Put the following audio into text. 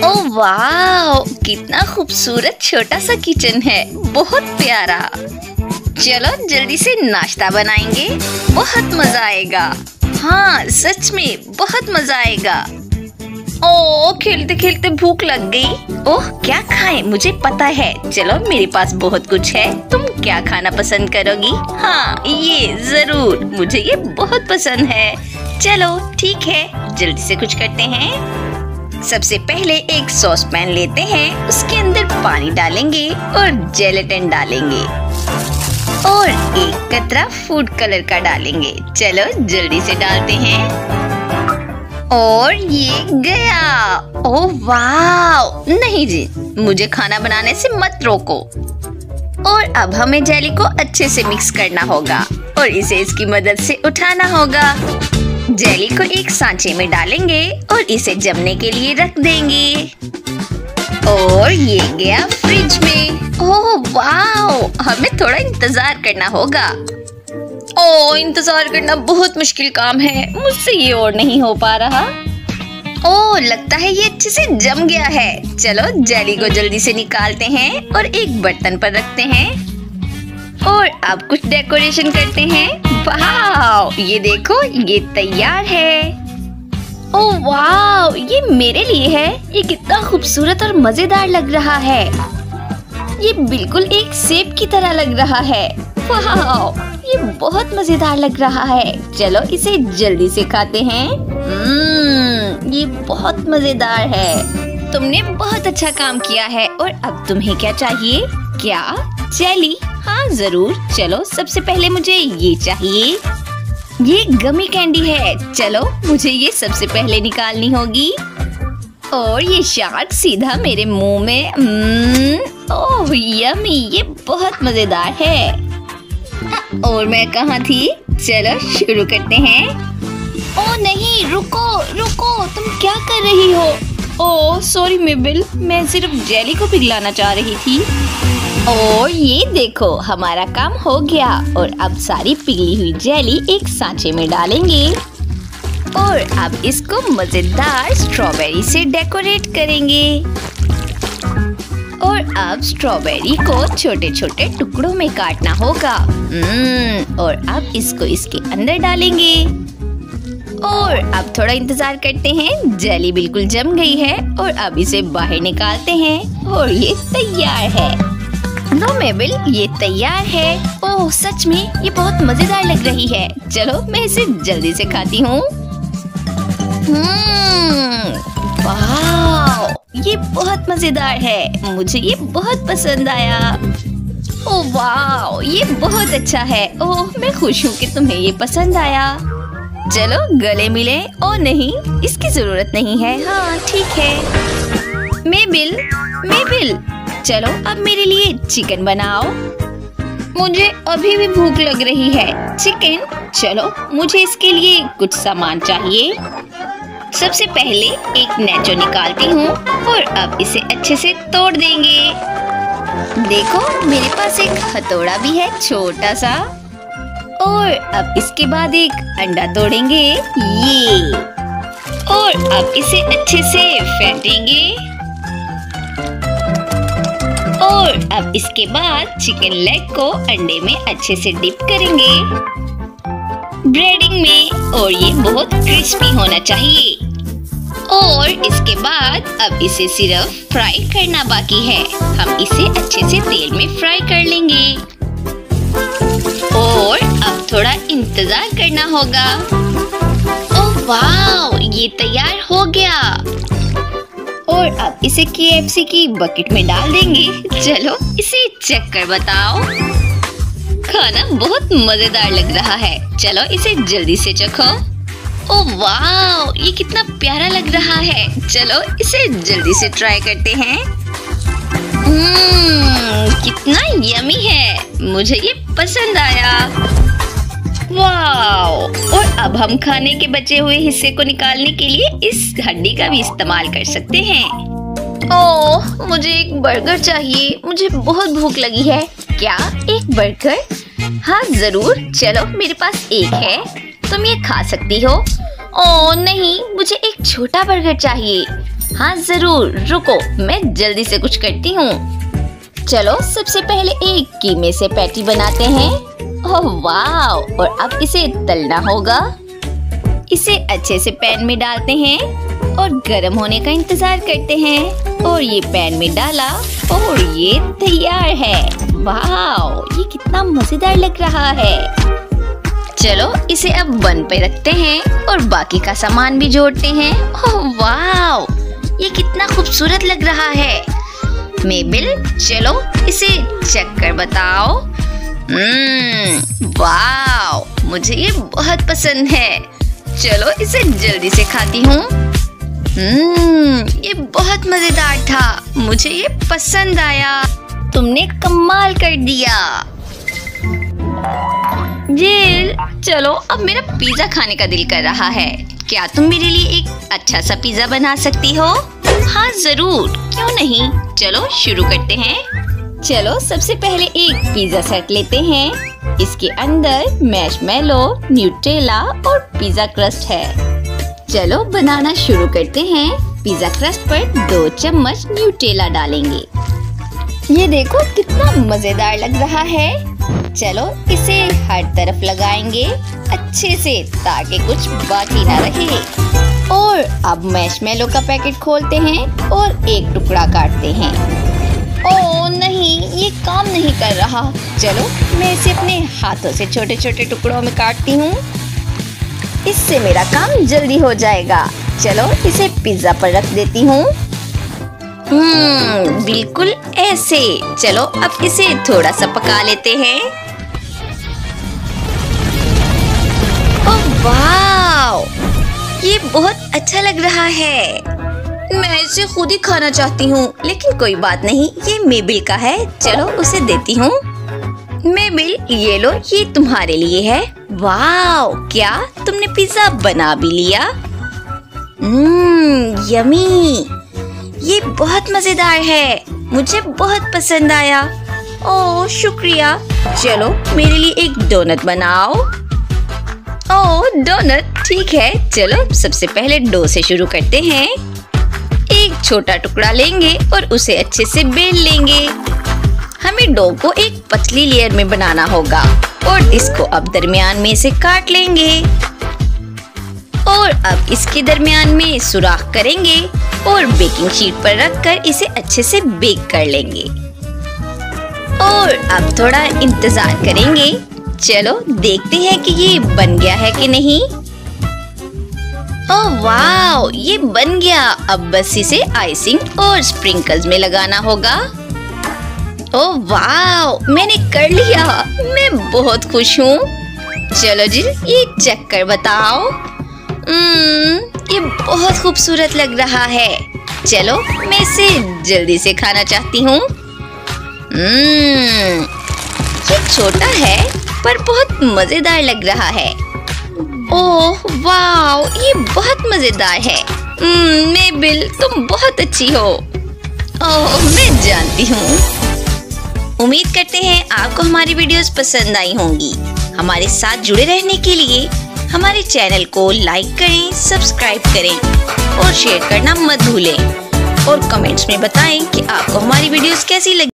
ओह वाह, कितना खूबसूरत छोटा सा किचन है, बहुत प्यारा। चलो जल्दी से नाश्ता बनाएंगे, बहुत मजा आएगा। हाँ सच में बहुत मजा आएगा। ओह खेलते खेलते भूख लग गई। ओह क्या खाएं, मुझे पता है। चलो मेरे पास बहुत कुछ है। तुम क्या खाना पसंद करोगी? हाँ ये जरूर, मुझे ये बहुत पसंद है। चलो ठीक है, जल्दी से कुछ करते हैं। सबसे पहले एक सॉस पैन लेते हैं, उसके अंदर पानी डालेंगे और जेलेटिन डालेंगे और एक कतरा फूड कलर का डालेंगे। चलो जल्दी से डालते हैं और ये गया। ओह वाह, नहीं जी, मुझे खाना बनाने से मत रोको। और अब हमें जेली को अच्छे से मिक्स करना होगा और इसे इसकी मदद से उठाना होगा। जेली को एक सांचे में डालेंगे और इसे जमने के लिए रख देंगे और ये गया फ्रिज में। ओह वाह, हमें थोड़ा इंतजार करना होगा। ओह इंतजार करना बहुत मुश्किल काम है, मुझसे ये और नहीं हो पा रहा। ओह लगता है ये अच्छे से जम गया है। चलो जेली को जल्दी से निकालते हैं और एक बर्तन पर रखते हैं और अब कुछ डेकोरेशन करते हैं। वाह ये देखो, ये तैयार है। ओह वाह, ये मेरे लिए है। ये कितना खूबसूरत और मजेदार लग रहा है। ये बिल्कुल एक सेब की तरह लग रहा है। वाह ये बहुत मजेदार लग रहा है। चलो इसे जल्दी से खाते हैं। ये बहुत मजेदार है। तुमने बहुत अच्छा काम किया है। और अब तुम्हें क्या चाहिए? क्या जेली? हाँ जरूर। चलो सबसे पहले मुझे ये चाहिए। ये गमी कैंडी है। चलो मुझे ये सबसे पहले निकालनी होगी और ये शॉट सीधा मेरे मुंह में। ओह यम्मी, ये बहुत मजेदार है। और मैं कहाँ थी? चलो शुरू करते हैं। ओह नहीं, रुको रुको, तुम क्या कर रही हो? ओह सॉरी मेबल, मैं सिर्फ जेली को पिघलाना चाह रही थी। और ये देखो हमारा काम हो गया। और अब सारी पिघली हुई जेली एक सांचे में डालेंगे और अब इसको मजेदार स्ट्रॉबेरी से डेकोरेट करेंगे। और अब स्ट्रॉबेरी को छोटे छोटे टुकड़ों में काटना होगा। और अब इसको इसके अंदर डालेंगे और अब थोड़ा इंतजार करते हैं। जेली बिल्कुल जम गई है और अब इसे बाहर निकालते हैं और ये तैयार है। लो मेबल, ये तैयार है। ओह सच में ये बहुत मजेदार लग रही है। चलो मैं इसे जल्दी से खाती हूँ। वाह ये बहुत मजेदार है, मुझे ये बहुत पसंद आया। ओह वाह ये बहुत अच्छा है। ओह मैं खुश हूँ कि तुम्हें ये पसंद आया। चलो गले मिले। ओह नहीं, इसकी जरूरत नहीं है। हाँ ठीक है। मेबल मेबल, चलो अब मेरे लिए चिकन बनाओ। मुझे अभी भी भूख लग रही है। चिकन? चलो मुझे इसके लिए कुछ सामान चाहिए। सबसे पहले एक नेचो निकालती हूँ और अब इसे अच्छे से तोड़ देंगे। देखो मेरे पास एक हथौड़ा भी है, छोटा सा। और अब इसके बाद एक अंडा तोड़ेंगे, ये। और अब इसे अच्छे से फेंटेंगे। और अब इसके बाद चिकन लेग को अंडे में अच्छे से डिप करेंगे ब्रेडिंग में। और ये बहुत क्रिस्पी होना चाहिए। और इसके बाद अब इसे सिर्फ फ्राई करना बाकी है। हम इसे अच्छे से तेल में फ्राई कर लेंगे और अब थोड़ा इंतजार करना होगा। ओह वाह ये तैयार हो गया। और अब इसे KFC की बकेट में डाल देंगे। चलो इसे चेक कर बताओ। खाना बहुत मजेदार लग रहा है। चलो इसे जल्दी से चखो। ओह वाह ये कितना प्यारा लग रहा है। चलो इसे जल्दी से ट्राई करते हैं। कितना यमी है, मुझे ये पसंद आया। वाह। और अब हम खाने के बचे हुए हिस्से को निकालने के लिए इस हड्डी का भी इस्तेमाल कर सकते हैं। ओह मुझे एक बर्गर चाहिए, मुझे बहुत भूख लगी है। क्या एक बर्गर? हाँ जरूर। चलो मेरे पास एक है, तुम ये खा सकती हो। ओह नहीं, मुझे एक छोटा बर्गर चाहिए। हाँ जरूर, रुको मैं जल्दी से कुछ करती हूँ। चलो सबसे पहले एक कीमे से पैटी बनाते हैं। ओह वाव! और अब इसे तलना होगा। इसे अच्छे से पैन में डालते हैं और गर्म होने का इंतजार करते हैं। और ये पैन में डाला और ये तैयार है। वाव! ये कितना मजेदार लग रहा है। चलो इसे अब बन पे रखते हैं और बाकी का सामान भी जोड़ते हैं। ओह वाव! ये कितना खूबसूरत लग रहा है। मेबल, चलो इसे चेक कर बताओ। वाव! मुझे ये बहुत पसंद है। चलो इसे जल्दी से खाती हूँ। ये बहुत मजेदार था, मुझे ये पसंद आया। तुमने कमाल कर दिया। जिल, चलो अब मेरा पिज्जा खाने का दिल कर रहा है। क्या तुम मेरे लिए एक अच्छा सा पिज्जा बना सकती हो? हाँ जरूर, क्यों नहीं। चलो शुरू करते हैं। चलो सबसे पहले एक पिज्जा सेट लेते हैं। इसके अंदर मैशमेलो, न्यूटेला और पिज्जा क्रस्ट है। चलो बनाना शुरू करते हैं। पिज्जा क्रस्ट पर 2 चम्मच न्यूटेला डालेंगे। ये देखो कितना मजेदार लग रहा है। चलो इसे हर तरफ लगाएंगे अच्छे से ताकि कुछ बाकी ना रहे। और अब मैशमेलो का पैकेट खोलते हैं और एक टुकड़ा काटते हैं। ओह नहीं, ये काम नहीं कर रहा। चलो मैं इसे अपने हाथों से छोटे छोटे टुकड़ों में काटती हूँ। इससे मेरा काम जल्दी हो जाएगा। चलो इसे पिज्जा पर रख देती हूँ। बिल्कुल ऐसे। चलो अब इसे थोड़ा सा पका लेते हैं। ओह वाव! ये बहुत अच्छा लग रहा है। मैं इसे खुद ही खाना चाहती हूँ, लेकिन कोई बात नहीं, ये मेबल का है। चलो उसे देती हूँ। मेबल, ये लो, ये तुम्हारे लिए है। वाव! क्या तुमने पिज्जा बना भी लिया? यमी! ये बहुत मजेदार है, मुझे बहुत पसंद आया। ओह शुक्रिया। चलो मेरे लिए एक डोनट बनाओ। ओह डोनट, ठीक है। चलो सबसे पहले डो से शुरू करते हैं। एक छोटा टुकड़ा लेंगे और उसे अच्छे से बेल लेंगे। हमें डो को एक पतली लेयर में बनाना होगा और इसको अब दरमियान में से काट लेंगे। और अब इसके दरमियान में सुराख करेंगे और बेकिंग शीट पर रखकर इसे अच्छे से बेक कर लेंगे। और अब थोड़ा इंतजार करेंगे। चलो देखते हैं कि ये बन गया है कि नहीं। ओह वाव! ये बन गया। अब बस इसे आइसिंग और स्प्रिंकल्स में लगाना होगा। ओह वाव! मैंने कर लिया। मैं बहुत खुश हूँ। चलो जी, ये चेक कर बताओ। ये बहुत खूबसूरत लग रहा है। चलो मैं इसे जल्दी से खाना चाहती हूँ। ये छोटा है पर बहुत मजेदार लग रहा है। ओह वाव! ये बहुत मजेदार है। मेबल, तुम बहुत अच्छी हो। ओह मैं जानती हूँ। उम्मीद करते हैं आपको हमारी वीडियोस पसंद आई होंगी। हमारे साथ जुड़े रहने के लिए हमारे चैनल को लाइक करें, सब्सक्राइब करें और शेयर करना मत भूलें। और कमेंट्स में बताएं कि आपको हमारी वीडियोस कैसी लगी।